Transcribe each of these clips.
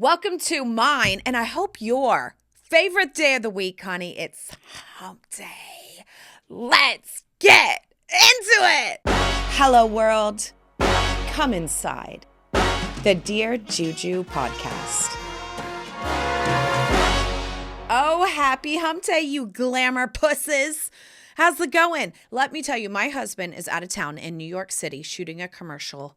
Welcome to mine, and I hope your favorite day of the week, honey. It's hump day. Let's get into it. Hello, world. Come inside the Dear Juju podcast. Oh, happy hump day, you glamour pusses. How's it going? Let me tell you, my husband is out of town in New York City shooting a commercial,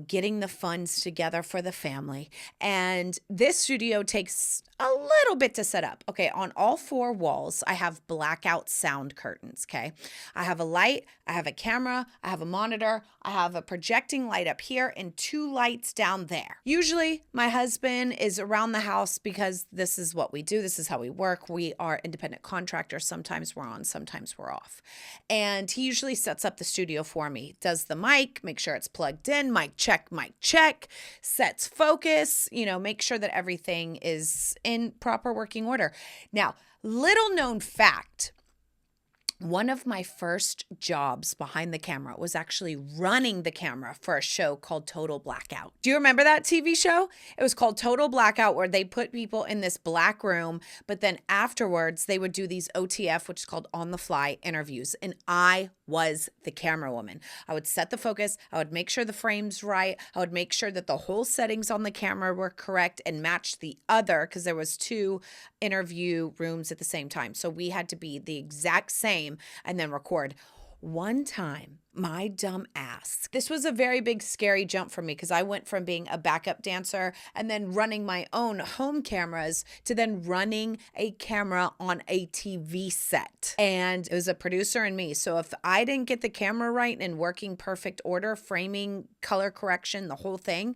getting the funds together for the family. And this studio takes a little bit to set up. Okay, on all four walls, I have blackout sound curtains, okay? I have a light, I have a camera, I have a monitor, I have a projecting light up here and two lights down there. Usually, my husband is around the house because this is what we do. This is how we work. We are independent contractors. Sometimes we're on, sometimes we're off. And he usually sets up the studio for me, does the mic, make sure it's plugged in, mic check, sets focus, make sure that everything is in proper working order. Now, little known fact, one of my first jobs behind the camera was actually running the camera for a show called Total Blackout. Do you remember that TV show? It was called Total Blackout, where they put people in this black room, but then afterwards they would do these OTF, which is called on the fly interviews. And I was the camera woman. I would set the focus. I would make sure the frame's right. I would make sure that the whole settings on the camera were correct and matched the other, because there was two interview rooms at the same time. So we had to be the exact same and then record. One time, my dumb ass, this was a very big, scary jump for me, because I went from being a backup dancer and then running my own home cameras to then running a camera on a TV set. And it was a producer and me. So if I didn't get the camera right and in working perfect order, framing, color correction, the whole thing,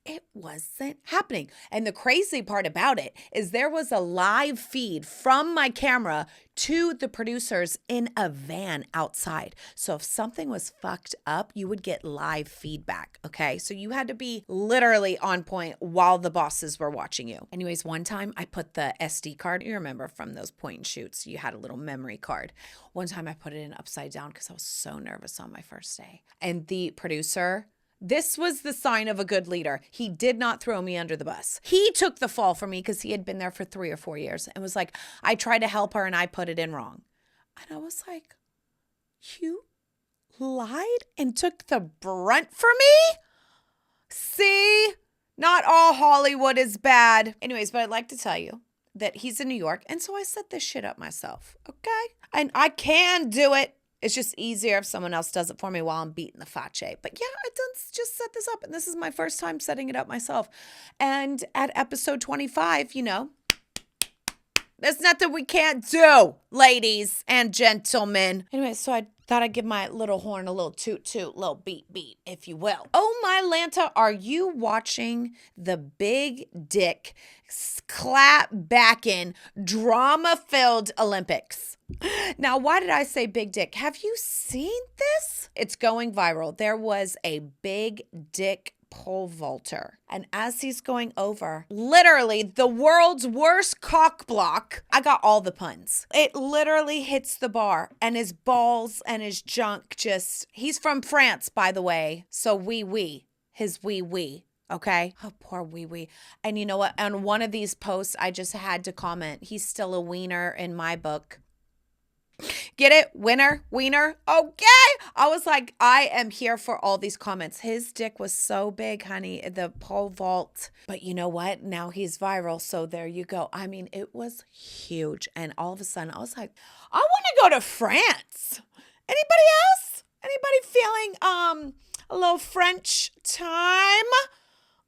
it wasn't happening. And the crazy part about it is there was a live feed from my camera to the producers in a van outside. So if something was fucked up, you would get live feedback, okay? So you had to be literally on point while the bosses were watching you. Anyways, one time I put the SD card, you remember from those point and shoots, you had a little memory card. One time I put it in upside down because I was so nervous on my first day. And the producer, this was the sign of a good leader. He did not throw me under the bus. He took the fall for me because he had been there for 3 or 4 years and was like, I tried to help her and I put it in wrong. And I was like, you lied and took the brunt for me? See, not all Hollywood is bad. Anyways, but I'd like to tell you that he's in New York. And so I set this shit up myself, okay? And I can do it. It's just easier if someone else does it for me while I'm beating the fache. But yeah, I done just set this up. And this is my first time setting it up myself. And at episode 25, there's nothing we can't do, ladies and gentlemen. Anyway, so I thought I'd give my little horn a little toot, little beat, if you will. Oh, my Lanta, are you watching the big dick clap back in drama-filled Olympics? Now, why did I say big dick? Have you seen this? It's going viral. There was a big dick pole vaulter. And as he's going over, literally the world's worst cock block, I got all the puns. It literally hits the bar and his balls and his junk he's from France, by the way. So his wee. Okay. Oh, poor wee wee. And you know what? On one of these posts, I just had to comment, he's still a wiener in my book. Get it? Wiener. Okay. I was like, I am here for all these comments. His dick was so big, honey, the pole vault. But you know what? Now he's viral. So there you go. I mean, it was huge. And all of a sudden I was like, I want to go to France. Anybody else? Anybody feeling a little French time?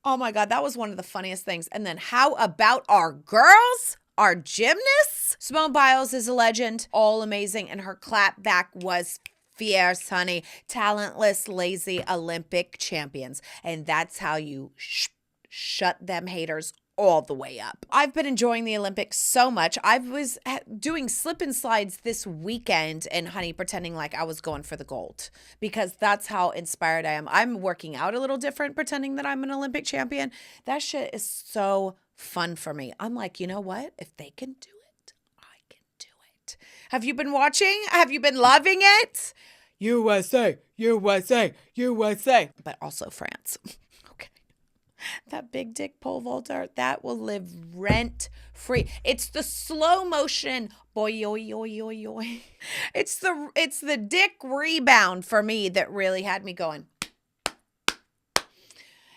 Oh my God, that was one of the funniest things. And then how about our girls? Our gymnasts? Simone Biles is a legend, all amazing, and her clap back was fierce, honey. Talentless, lazy Olympic champions. And that's how you shut them haters all the way up. I've been enjoying the Olympics so much. I was doing slip and slides this weekend and, honey, pretending like I was going for the gold, because that's how inspired I am. I'm working out a little different, pretending that I'm an Olympic champion. That shit is so fun for me. I'm like, you know what? If they can do it, I can do it. Have you been watching? Have you been loving it? USA. But also France. Okay. That big dick pole vaulter, that will live rent free. It's the slow motion boy yoy yoy yoy yoy. It's the dick rebound for me that really had me going.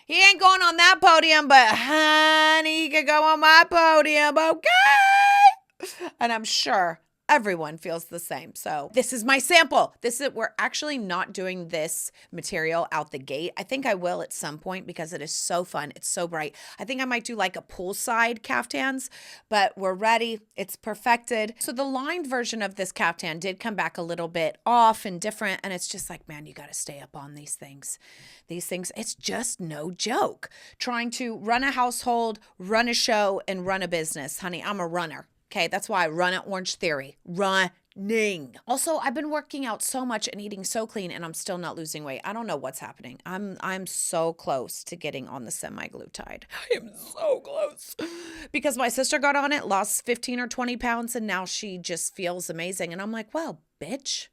He ain't going on that podium, but honey, he could go on my podium, okay? And I'm sure everyone feels the same. So this is my sample. We're actually not doing this material out the gate. I think I will at some point because it is so fun. It's so bright. I think I might do like a poolside caftans, but we're ready. It's perfected. So the lined version of this caftan did come back a little bit off and different. And it's just like, man, you got to stay up on these things. It's just no joke. Trying to run a household, run a show, and run a business. Honey, I'm a runner. Okay, that's why I run at Orange Theory. Running. Also, I've been working out so much and eating so clean, and I'm still not losing weight. I don't know what's happening. I'm so close to getting on the semaglutide. I am so close. Because my sister got on it, lost 15 or 20 pounds, and now she just feels amazing. And I'm like, well, bitch,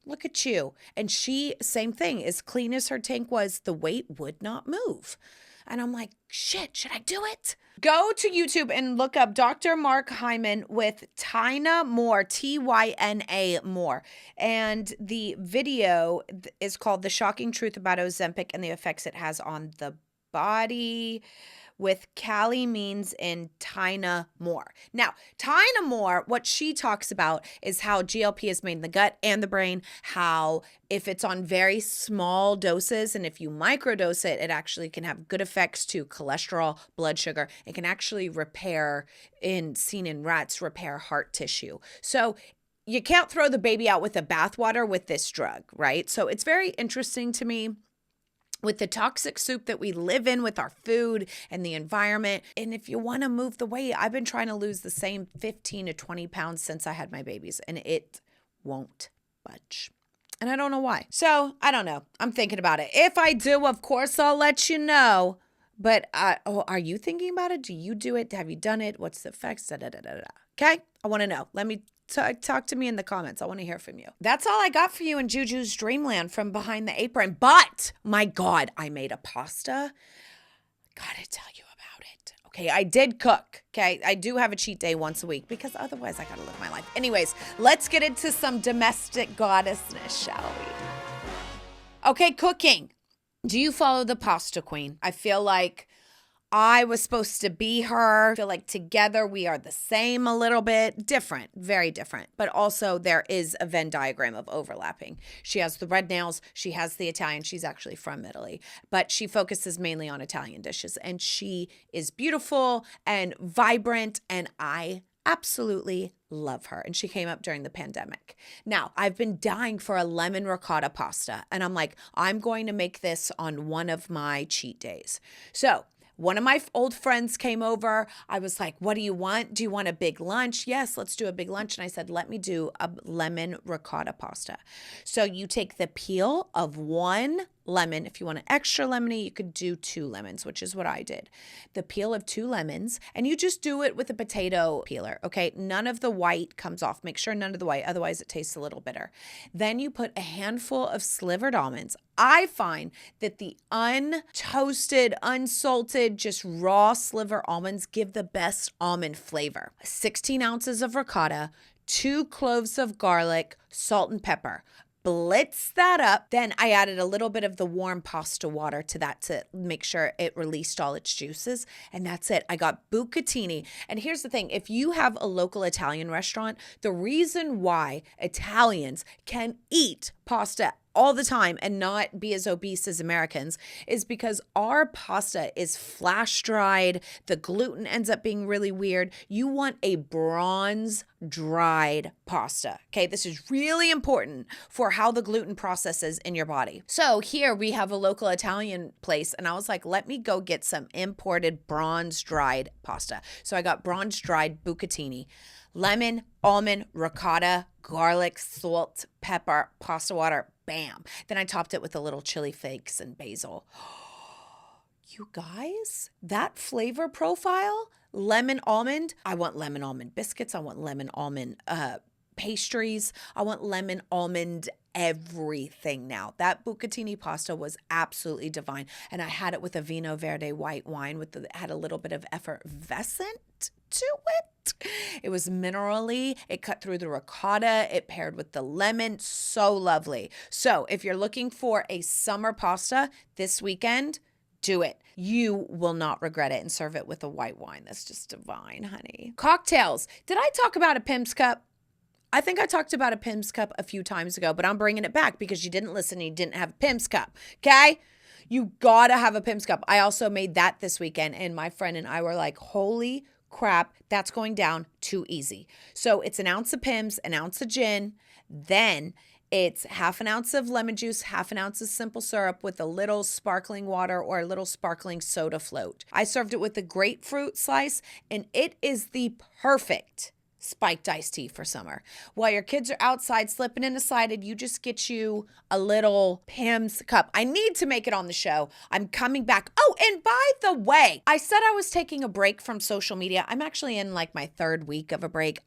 look at you. And she, same thing, as clean as her tank was, the weight would not move. And I'm like, shit, should I do it? Go to YouTube and look up Dr. Mark Hyman with Tyna Moore, Tyna Moore. And the video is called The Shocking Truth About Ozempic and the Effects It Has on the Body, with Callie Means and Tyna Moore. Now, Tyna Moore, what she talks about is how GLP is made in the gut and the brain, how if it's on very small doses and if you microdose it, it actually can have good effects to cholesterol, blood sugar. It can actually seen in rats, repair heart tissue. So you can't throw the baby out with the bathwater with this drug, right? So it's very interesting to me. With the toxic soup that we live in with our food and the environment. And if you want to move the weight, I've been trying to lose the same 15 to 20 pounds since I had my babies, and it won't budge. And I don't know why. So I don't know. I'm thinking about it. If I do, of course, I'll let you know. But are you thinking about it? Do you do it? Have you done it? What's the effects? Okay? I want to know. Let me talk to me in the comments. I want to hear from you. That's all I got for you in Juju's Dreamland from behind the apron. But, my God, I made a pasta. Gotta tell you about it. Okay, I did cook. Okay, I do have a cheat day once a week because otherwise I gotta live my life. Anyways, let's get into some domestic goddessness, shall we? Okay, cooking. Do you follow the pasta queen? I feel like I was supposed to be her. I feel like together we are the same a little bit. Different, very different. But also there is a Venn diagram of overlapping. She has the red nails. She has the Italian. She's actually from Italy. But she focuses mainly on Italian dishes. And she is beautiful and vibrant. And I absolutely love her. And she came up during the pandemic. Now, I've been dying for a lemon ricotta pasta. And I'm like, I'm going to make this on one of my cheat days. So one of my old friends came over. I was like, what do you want? Do you want a big lunch? Yes, let's do a big lunch. And I said, let me do a lemon ricotta pasta. So you take the peel of one lemon. If you want an extra lemony, you could do 2 lemons, which is what I did. The peel of 2 lemons, and you just do it with a potato peeler, okay? None of the white comes off. Make sure none of the white, otherwise it tastes a little bitter. Then you put a handful of slivered almonds. I find that the untoasted, unsalted, just raw sliver almonds give the best almond flavor. 16 ounces of ricotta, 2 cloves of garlic, salt and pepper. Blitz that up. Then I added a little bit of the warm pasta water to that to make sure it released all its juices. And that's it. I got bucatini. And here's the thing. If you have a local Italian restaurant, the reason why Italians can eat pasta all the time and not be as obese as Americans is because our pasta is flash dried. The gluten ends up being really weird. You want a bronze dried pasta. Okay, this is really important for how the gluten processes in your body. So here we have a local Italian place and I was like, let me go get some imported bronze dried pasta. So I got bronze dried bucatini, lemon, almond, ricotta, garlic, salt, pepper, pasta water, bam. Then I topped it with a little chili flakes and basil. You guys, that flavor profile, lemon almond. I want lemon almond biscuits. I want lemon almond pastries. I want lemon, almond, everything now. That bucatini pasta was absolutely divine. And I had it with a Vino Verde white wine had a little bit of effervescent to it. It was minerally. It cut through the ricotta. It paired with the lemon. So lovely. So if you're looking for a summer pasta this weekend, do it. You will not regret it, and serve it with a white wine. That's just divine, honey. Cocktails. Did I talk about a Pimm's cup? I think I talked about a Pimm's cup a few times ago, but I'm bringing it back because you didn't listen and you didn't have a Pimm's cup, okay? You gotta have a Pimm's cup. I also made that this weekend, and my friend and I were like, holy crap, that's going down too easy. So it's an ounce of Pimm's, an ounce of gin, then it's half an ounce of lemon juice, half an ounce of simple syrup with a little sparkling water or a little sparkling soda float. I served it with a grapefruit slice, and it is the perfect spiked iced tea for summer. While your kids are outside slipping and sliding, you just get you a little Pimm's cup. I need to make it on the show. I'm coming back. Oh, and by the way, I said I was taking a break from social media. I'm actually in like my 3rd week of a break.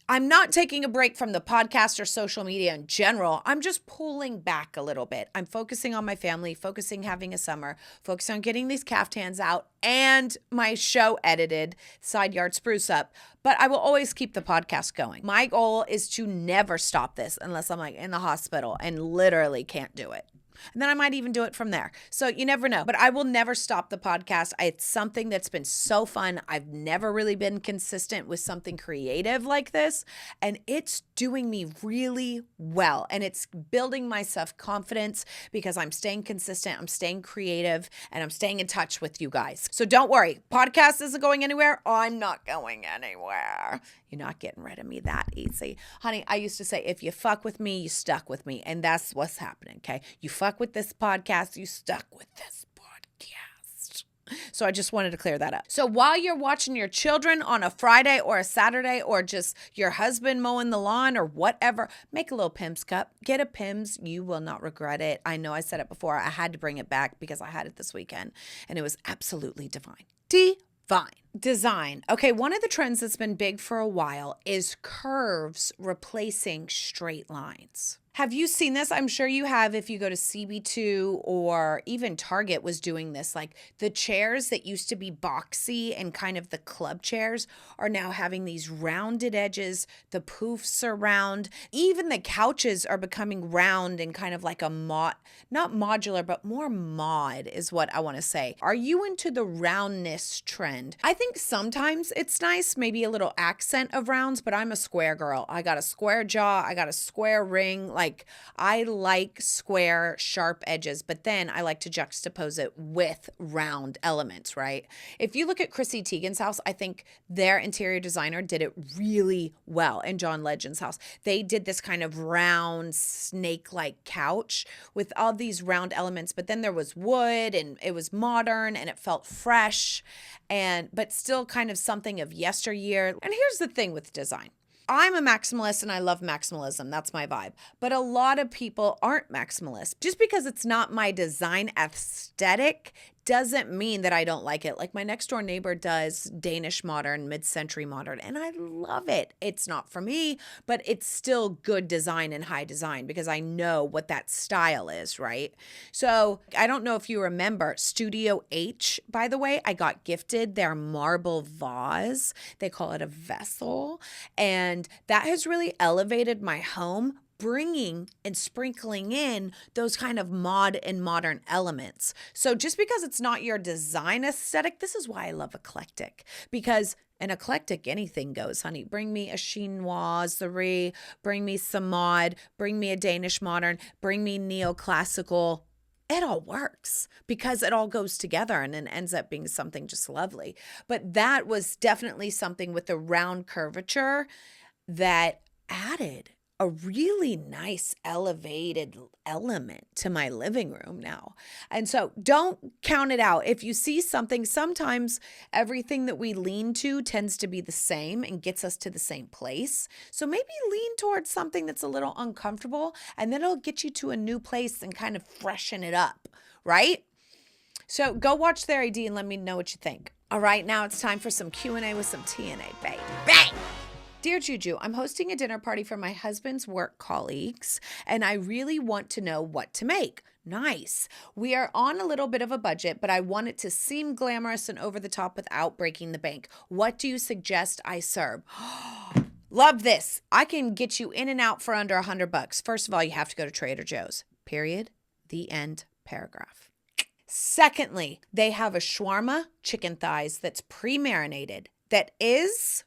I'm not taking a break from the podcast or social media in general. I'm just pulling back a little bit. I'm focusing on my family, focusing having a summer, focusing on getting these caftans out and my show edited, Side Yard Spruce Up. But I will always keep the podcast going. My goal is to never stop this unless I'm like in the hospital and literally can't do it. And then I might even do it from there. So you never know. But I will never stop the podcast. It's something that's been so fun. I've never really been consistent with something creative like this. And it's doing me really well. And it's building my self-confidence because I'm staying consistent, I'm staying creative, and I'm staying in touch with you guys. So don't worry. Podcast isn't going anywhere. I'm not going anywhere. You're not getting rid of me that easy. Honey, I used to say, if you fuck with me, you stuck with me. And that's what's happening, okay? You fuck with this podcast, you stuck with this podcast. So I just wanted to clear that up. So while you're watching your children on a Friday or a Saturday or just your husband mowing the lawn or whatever, make a little Pimm's cup. Get a Pimm's. You will not regret it. I know I said it before. I had to bring it back because I had it this weekend and it was absolutely divine. Divine. Design. Okay, one of the trends that's been big for a while is curves replacing straight lines. Have you seen this? I'm sure you have if you go to CB2 or even Target was doing this. Like the chairs that used to be boxy and kind of the club chairs are now having these rounded edges. The poofs are round. Even the couches are becoming round and kind of like a not modular, but more mod is what I want to say. Are you into the roundness trend? I think sometimes it's nice, maybe a little accent of rounds, but I'm a square girl. I got a square jaw. I got a square ring. Like I like square, sharp edges, but then I like to juxtapose it with round elements, right? If you look at Chrissy Teigen's house, I think their interior designer did it really well. And John Legend's house, they did this kind of round snake-like couch with all these round elements, but then there was wood and it was modern and it felt fresh but still kind of something of yesteryear. And here's the thing with design. I'm a maximalist and I love maximalism. That's my vibe. But a lot of people aren't maximalists. Just because it's not my design aesthetic doesn't mean that I don't like it. Like my next door neighbor does Danish modern, mid-century modern, and I love it. It's not for me, but it's still good design and high design because I know what that style is, right? So I don't know if you remember Studio H, by the way, I got gifted their marble vase. They call it a vessel. And that has really elevated my home, bringing and sprinkling in those kind of mod and modern elements. So just because it's not your design aesthetic, this is why I love eclectic, because an eclectic anything goes, honey. Bring me a chinoiserie, bring me some mod, bring me a Danish modern, bring me neoclassical. It all works because it all goes together and then ends up being something just lovely. But that was definitely something with the round curvature that added a really nice elevated element to my living room now. And so don't count it out. If you see something, sometimes everything that we lean to tends to be the same and gets us to the same place. So maybe lean towards something that's a little uncomfortable and then it'll get you to a new place and kind of freshen it up, right? So go watch their ID and let me know what you think. All right, now it's time for some Q&A with some TNA, baby. Bang! Dear Juju, I'm hosting a dinner party for my husband's work colleagues, and I really want to know what to make. Nice. We are on a little bit of a budget, but I want it to seem glamorous and over the top without breaking the bank. What do you suggest I serve? Love this. I can get you in and out for under $100. First of all, you have to go to Trader Joe's. Period. The end. Paragraph. Secondly, they have a shawarma chicken thighs that's pre-marinated that is,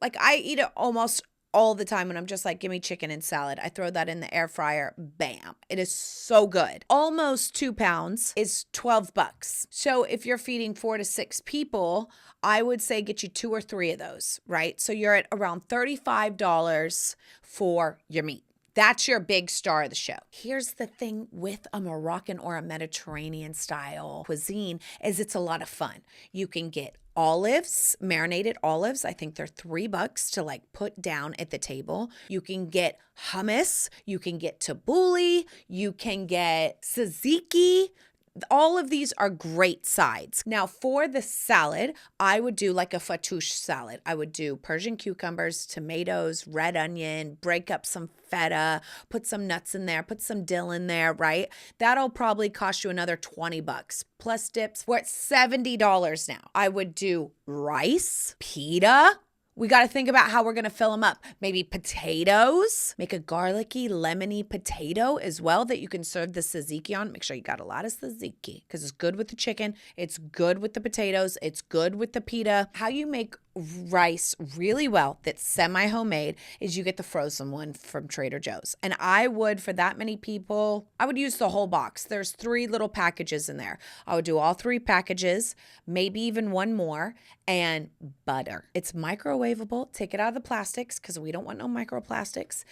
like, I eat it almost all the time when I'm just like, give me chicken and salad. I throw that in the air fryer. Bam. It is so good. Almost 2 pounds is $12. So if you're feeding 4 to 6 people, I would say get you 2 or 3 of those, right? So you're at around $35 for your meat. That's your big star of the show. Here's the thing with a Moroccan or a Mediterranean style cuisine is it's a lot of fun. You can get olives, marinated olives. I think they're $3 to like put down at the table. You can get hummus. You can get tabbouleh. You can get tzatziki. All of these are great sides. Now for the salad, I would do like a fattoush salad. I would do Persian cucumbers, tomatoes, red onion, break up some feta, put some nuts in there, put some dill in there, right? That'll probably cost you another $20 plus dips. We're at $70 now. I would do rice, pita. We got to think about how we're going to fill them up. Maybe potatoes. Make a garlicky, lemony potato as well that you can serve the tzatziki on. Make sure you got a lot of tzatziki because it's good with the chicken. It's good with the potatoes. It's good with the pita. How you make rice really well that's semi-homemade is you get the frozen one from Trader Joe's. And I would, for that many people, I would use the whole box. There's 3 little packages in there. I would do all 3 packages, maybe even one more, and butter. It's microwavable. Take it out of the plastics because we don't want no microplastics.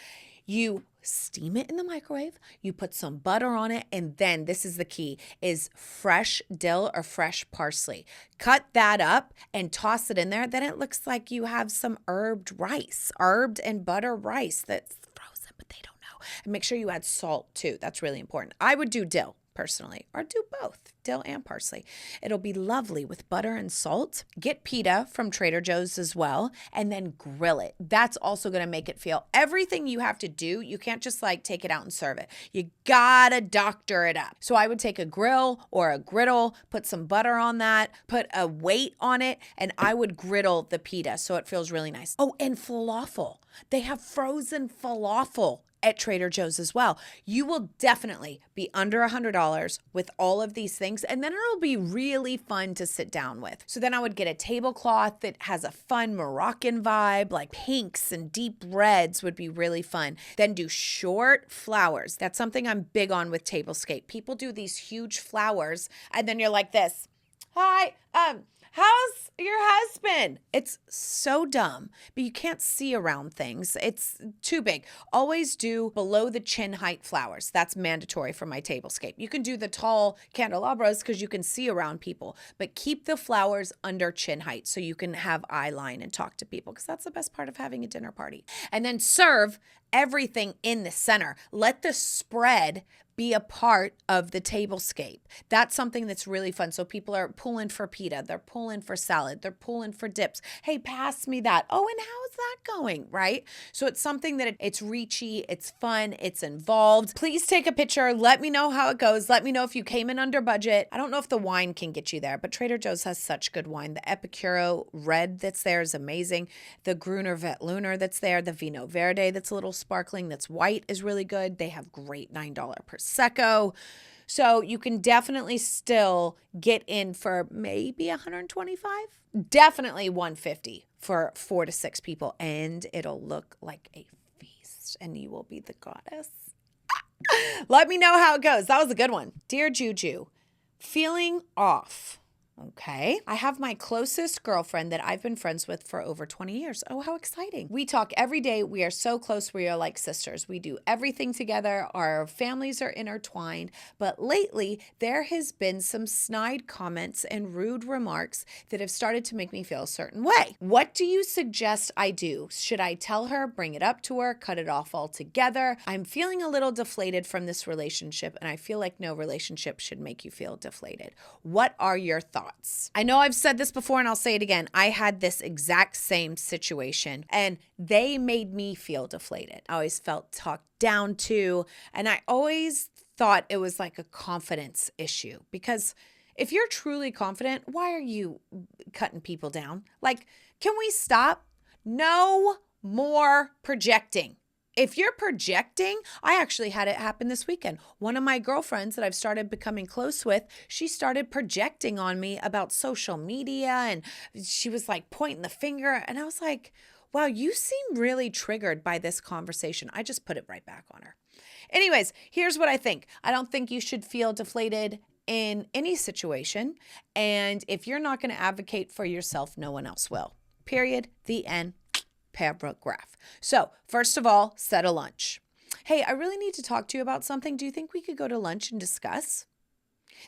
You steam it in the microwave, you put some butter on it, and then this is the key, is fresh dill or fresh parsley. Cut that up and toss it in there. Then it looks like you have some herbed rice, herbed and butter rice that's frozen, but they don't know. And make sure you add salt too. That's really important. I would do dill personally, or do both, dill and parsley. It'll be lovely with butter and salt. Get pita from Trader Joe's as well, and then grill it. That's also going to make it feel everything you have to do. You can't just like take it out and serve it. You gotta doctor it up. So I would take a grill or a griddle, put some butter on that, put a weight on it, and I would griddle the pita so it feels really nice. Oh, and falafel. They have frozen falafel at Trader Joe's as well. You will definitely be under $100 with all of these things, and then it'll be really fun to sit down with. So then I would get a tablecloth that has a fun Moroccan vibe, like pinks and deep reds would be really fun. Then do short flowers. That's something I'm big on with Tablescape. People do these huge flowers, and then you're like this, hi, how's your husband? It's so dumb, but you can't see around things. It's too big. Always do below the chin height flowers. That's mandatory for my Tablescape. You can do the tall candelabras because you can see around people, but keep the flowers under chin height so you can have eye line and talk to people because that's the best part of having a dinner party. And then serve everything in the center. Let the spread be a part of the Tablescape. That's something that's really fun. So people are pulling for pita, they're pulling for salad, they're pulling for dips. Hey, pass me that. Oh, and how's that going, right? So it's something that it's reachy, it's fun, it's involved. Please take a picture. Let me know how it goes. Let me know if you came in under budget. I don't know if the wine can get you there, but Trader Joe's has such good wine. The Epicuro red that's there is amazing. The Gruner Vet Lunar that's there, the Vino Verde that's a little sparkling, that's white is really good. They have great $9 Prosecco. So you can definitely still get in for maybe 125, definitely 150 for 4 to 6 people, and it'll look like a feast and you will be the goddess. Let me know how it goes. That was a good one. Dear Juju, feeling off. Okay. I have my closest girlfriend that I've been friends with for over 20 years. Oh, how exciting. We talk every day. We are so close. We are like sisters. We do everything together. Our families are intertwined. But lately, there has been some snide comments and rude remarks that have started to make me feel a certain way. What do you suggest I do? Should I tell her, bring it up to her, cut it off altogether? I'm feeling a little deflated from this relationship, and I feel like no relationship should make you feel deflated. What are your thoughts? thoughts. I know I've said this before and I'll say it again. I had this exact same situation and they made me feel deflated. I always felt talked down to, and I always thought it was like a confidence issue, because if you're truly confident, why are you cutting people down? Like, can we stop? No more projecting. If you're projecting, I actually had it happen this weekend. One of my girlfriends that I've started becoming close with, she started projecting on me about social media, and she was like pointing the finger. And I was like, wow, you seem really triggered by this conversation. I just put it right back on her. Anyways, here's what I think. I don't think you should feel deflated in any situation. And if you're not going to advocate for yourself, no one else will. Period. The end. Paragraph. So first of all, set a lunch. Hey, I really need to talk to you about something. Do you think we could go to lunch and discuss?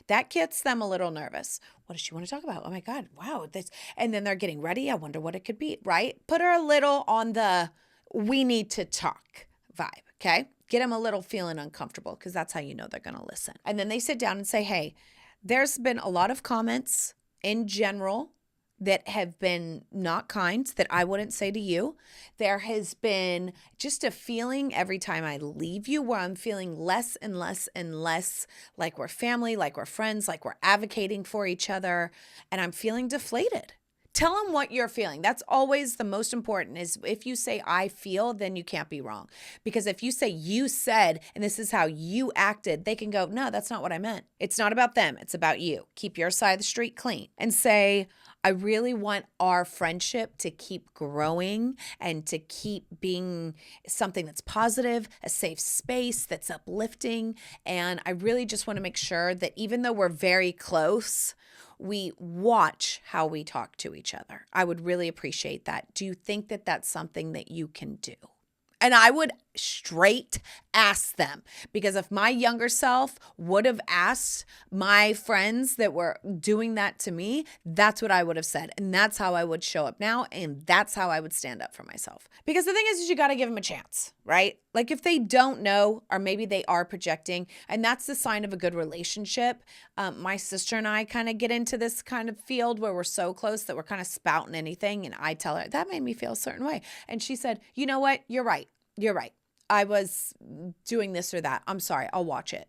That gets them a little nervous. What does she want to talk about? Oh my God, wow. This, and then they're getting ready. I wonder what it could be, right? Put her a little on the we need to talk vibe, okay? Get them a little feeling uncomfortable, because that's how you know they're going to listen. And then they sit down and say, hey, there's been a lot of comments in general that have been not kind that I wouldn't say to you. There has been just a feeling every time I leave you where I'm feeling less and less and less like we're family, like we're friends, like we're advocating for each other, and I'm feeling deflated. Tell them what you're feeling. That's always the most important. Is if you say I feel, then you can't be wrong. Because if you say you said, and this is how you acted, they can go, no, that's not what I meant. It's not about them. It's about you. Keep your side of the street clean and say, I really want our friendship to keep growing and to keep being something that's positive, a safe space that's uplifting. And I really just want to make sure that even though we're very close, we watch how we talk to each other. I would really appreciate that. Do you think that that's something that you can do? And I would straight ask them, because if my younger self would have asked my friends that were doing that to me, that's what I would have said. And that's how I would show up now. And that's how I would stand up for myself. Because the thing is you got to give them a chance, right? Like if they don't know, or maybe they are projecting, and that's the sign of a good relationship. My sister and I kind of get into this kind of field where we're so close that we're kind of spouting anything. And I tell her, that made me feel a certain way. And she said, you know what? You're right. You're right. I was doing this or that. I'm sorry. I'll watch it.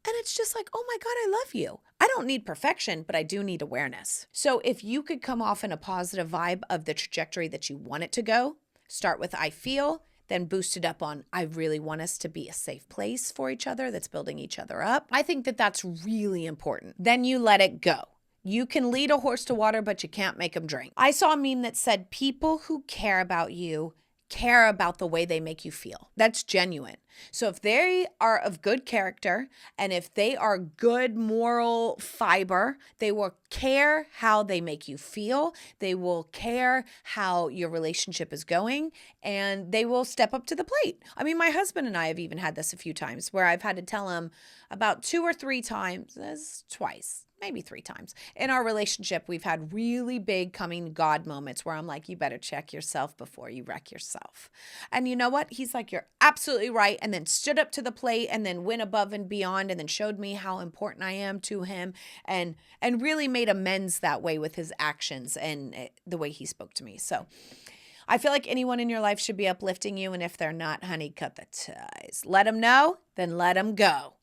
And it's just like, oh my God, I love you. I don't need perfection, but I do need awareness. So if you could come off in a positive vibe of the trajectory that you want it to go, start with I feel, then boost it up on I really want us to be a safe place for each other that's building each other up. I think that that's really important. Then you let it go. You can lead a horse to water, but you can't make him drink. I saw a meme that said people who care about you care about the way they make you feel. That's genuine. So if they are of good character and if they are good moral fiber, they will care how they make you feel. They will care how your relationship is going, and they will step up to the plate. I mean, my husband and I have even had this a few times where I've had to tell him about 2 or 3 times, twice, maybe 3 times. In our relationship, we've had really big coming God moments where I'm like, you better check yourself before you wreck yourself. And you know what? He's like, you're absolutely right. And then stood up to the plate and then went above and beyond and then showed me how important I am to him and really made amends that way with his actions and the way he spoke to me. So I feel like anyone in your life should be uplifting you. And if they're not, honey, cut the ties. Let them know, then let them go.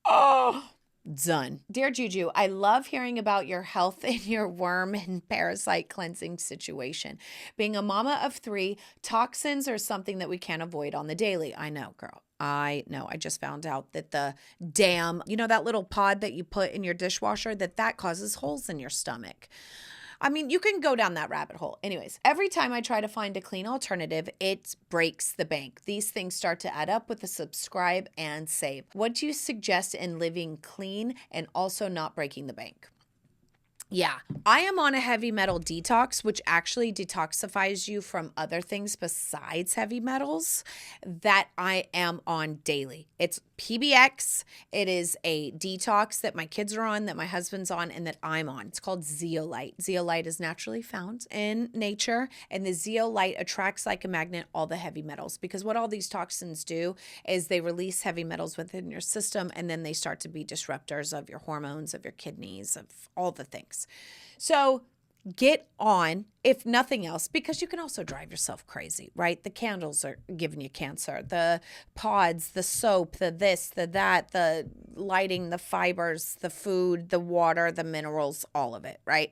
Oh, done. Dear Juju, I love hearing about your health and your worm and parasite cleansing situation. Being a mama of 3, toxins are something that we can't avoid on the daily. I know, girl. I know. I just found out that the that little pod that you put in your dishwasher, that causes holes in your stomach. I mean, you can go down that rabbit hole. Anyways, every time I try to find a clean alternative, it breaks the bank. These things start to add up with the subscribe and save. What do you suggest in living clean and also not breaking the bank? Yeah, I am on a heavy metal detox, which actually detoxifies you from other things besides heavy metals that I am on daily. It's PBX. It is a detox that my kids are on, that my husband's on, and that I'm on. It's called zeolite. Zeolite is naturally found in nature, and the zeolite attracts like a magnet all the heavy metals, because what all these toxins do is they release heavy metals within your system, and then they start to be disruptors of your hormones, of your kidneys, of all the things. So get on, if nothing else, because you can also drive yourself crazy, right? The candles are giving you cancer, the pods, the soap, the this, the that, the lighting, the fibers, the food, the water, the minerals, all of it, right?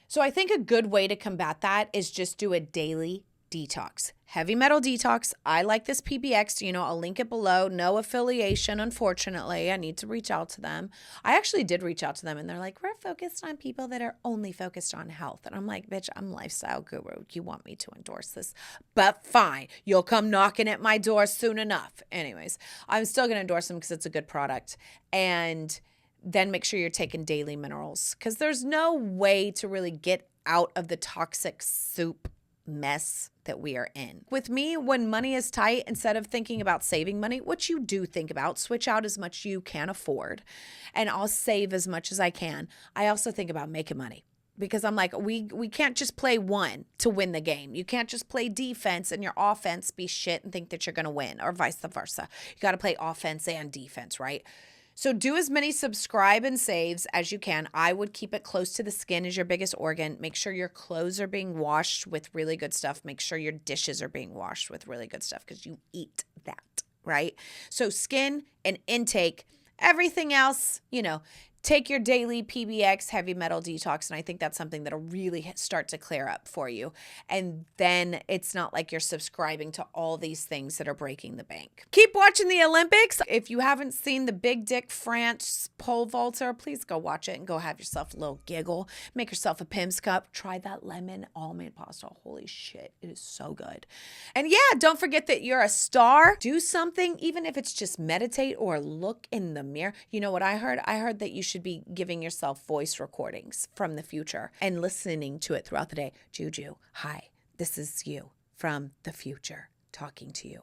So I think a good way to combat that is just do a daily detox. Heavy metal detox. I like this PBX. I'll link it below. No affiliation, unfortunately. I need to reach out to them. I actually did reach out to them, and they're like, we're focused on people that are only focused on health. And I'm like, bitch, I'm lifestyle guru. You want me to endorse this? But fine. You'll come knocking at my door soon enough. Anyways, I'm still going to endorse them because it's a good product. And then make sure you're taking daily minerals, because there's no way to really get out of the toxic soup mess that we are in. With me, when money is tight, instead of thinking about saving money, which you do think about, switch out as much you can afford, and I'll save as much as I can. I also think about making money, because I'm like, we can't just play one to win the game. You can't just play defense and your offense be shit and think that you're going to win, or vice versa. You got to play offense and defense, right? So do as many subscribe and saves as you can. I would keep it close to the skin as your biggest organ. Make sure your clothes are being washed with really good stuff. Make sure your dishes are being washed with really good stuff, because you eat that, right? So skin and intake, everything else, take your daily PBX heavy metal detox, and I think that's something that'll really start to clear up for you. And then it's not like you're subscribing to all these things that are breaking the bank. Keep watching the Olympics. If you haven't seen the Big Dick France pole vaulter, please go watch it and go have yourself a little giggle. Make yourself a Pimm's cup. Try that lemon almond pasta. Holy shit, it is so good. And yeah, don't forget that you're a star. Do something, even if it's just meditate or look in the mirror. You know what I heard? I heard that you should be giving yourself voice recordings from the future and listening to it throughout the day. Juju, hi, this is you from the future talking to you.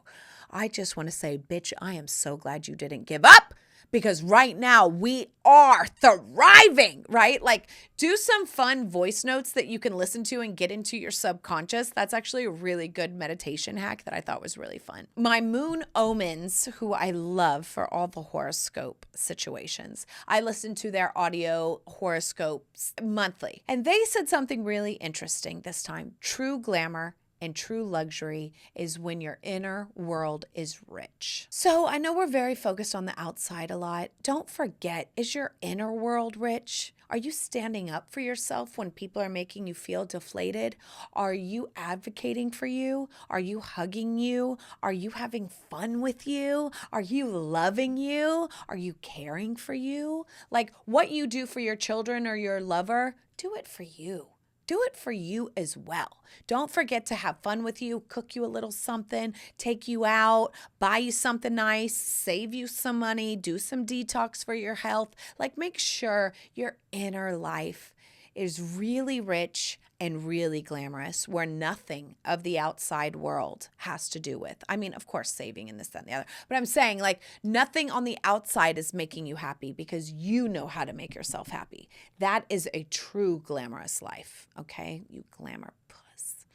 I just want to say, bitch, I am so glad you didn't give up, because right now we are thriving, right? Like, do some fun voice notes that you can listen to and get into your subconscious. That's actually a really good meditation hack that I thought was really fun. My moon omens, who I love for all the horoscope situations, I listen to their audio horoscopes monthly. And they said something really interesting this time. True glamour and true luxury is when your inner world is rich. So I know we're very focused on the outside a lot. Don't forget, is your inner world rich? Are you standing up for yourself when people are making you feel deflated? Are you advocating for you? Are you hugging you? Are you having fun with you? Are you loving you? Are you caring for you? Like, what you do for your children or your lover, do it for you. Do it for you as well. Don't forget to have fun with you, cook you a little something, take you out, buy you something nice, save you some money, do some detox for your health. Like, make sure your inner life is really rich and really glamorous, where nothing of the outside world has to do with. I mean, of course, saving and this, that, and the other. But I'm saying, like, nothing on the outside is making you happy, because you know how to make yourself happy. That is a true glamorous life, okay? You glamour puss.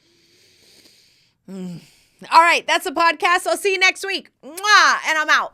All right, that's a podcast. I'll see you next week. Mwah! And I'm out.